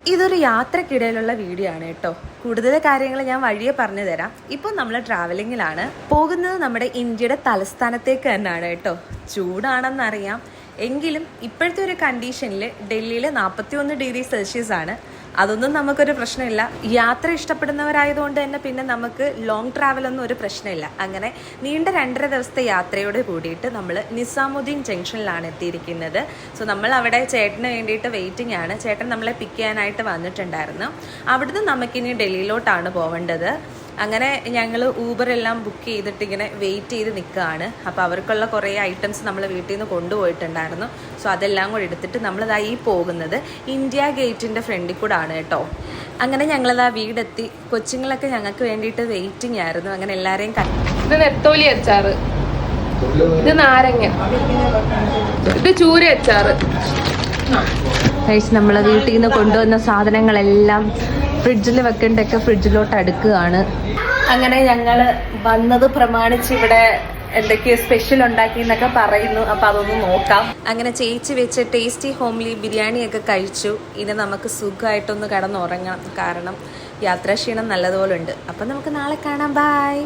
ഇതൊരു യാത്രക്കിടയിലുള്ള വീഡിയോ ആണ് കേട്ടോ. കൂടുതൽ കാര്യങ്ങൾ ഞാൻ വഴിയെ പറഞ്ഞു തരാം. ഇപ്പോൾ നമ്മൾ ട്രാവലിങ്ങിലാണ് പോകുന്നത്. നമ്മുടെ ഇന്ത്യയുടെ തലസ്ഥാനത്തേക്ക് തന്നെയാണ് കേട്ടോ. ചൂടാണെന്നറിയാം, എങ്കിലും ഇപ്പോഴത്തെ ഒരു കണ്ടീഷനിൽ ഡൽഹിയിൽ 41°C ആണ്. അതൊന്നും നമുക്കൊരു പ്രശ്നമില്ല. യാത്ര ഇഷ്ടപ്പെടുന്നവരായതുകൊണ്ട് തന്നെ പിന്നെ നമുക്ക് ലോങ് ട്രാവലൊന്നും ഒരു പ്രശ്നമില്ല. അങ്ങനെ നീണ്ട 2.5 ദിവസത്തെ യാത്രയോട് കൂടിയിട്ട് നമ്മൾ നിസാമുദ്ദീൻ ജംഗ്ഷനിലാണ് എത്തിയിരിക്കുന്നത്. സോ നമ്മൾ അവിടെ ചേട്ടന് വേണ്ടിയിട്ട് വെയിറ്റിംഗ് ആണ്. ചേട്ടൻ നമ്മളെ പിക്ക് ചെയ്യാനായിട്ട് വന്നിട്ടുണ്ടായിരുന്നു. അവിടുന്ന് നമുക്കിനി ഡൽഹിയിലോട്ടാണ് പോവേണ്ടത്. അങ്ങനെ ഞങ്ങൾ ഊബറെല്ലാം ബുക്ക് ചെയ്തിട്ട് ഇങ്ങനെ വെയിറ്റ് ചെയ്ത് നിൽക്കുകയാണ്. അപ്പോൾ അവർക്കുള്ള കുറേ ഐറ്റംസ് നമ്മൾ വീട്ടിൽ നിന്ന് കൊണ്ടുപോയിട്ടുണ്ടായിരുന്നു. സോ അതെല്ലാം കൂടെ എടുത്തിട്ട് നമ്മളിതായി പോകുന്നത് ഇന്ത്യ ഗേറ്റിൻ്റെ ഫ്രണ്ടിൽ കൂടെ ആണ് കേട്ടോ. അങ്ങനെ ഞങ്ങളത് ആ വീടെത്തി. കൊച്ചുങ്ങളൊക്കെ ഞങ്ങൾക്ക് വേണ്ടിയിട്ട് വെയിറ്റിംഗ് ആയിരുന്നു. അങ്ങനെ എല്ലാവരെയും ഇത് നെത്തോലി അച്ചാറ്, ഇത് നാരങ്ങ, ഇത് ചൂര അച്ചാറ്. നമ്മൾ വീട്ടിൽ നിന്ന് കൊണ്ടുവന്ന സാധനങ്ങളെല്ലാം ഫ്രിഡ്ജിൽ വെക്കേണ്ടൊക്കെ ഫ്രിഡ്ജിലോട്ട് അടുക്കുകയാണ്. അങ്ങനെ ഞങ്ങൾ വന്നത് പ്രമാണിച്ച് ഇവിടെ എന്തൊക്കെയോ സ്പെഷ്യൽ ഉണ്ടാക്കി എന്നൊക്കെ പറയുന്നു. അപ്പം അതൊന്ന് നോക്കാം. അങ്ങനെ ചേച്ചി വെച്ച് ടേസ്റ്റി ഹോംലി ബിരിയാണിയൊക്കെ കഴിച്ചു. ഇനി നമുക്ക് സുഖമായിട്ടൊന്ന് കിടന്നുറങ്ങാം. കാരണം യാത്രാക്ഷീണം നല്ലതുപോലെ ഉണ്ട്. അപ്പം നമുക്ക് നാളെ കാണാം. ബൈ.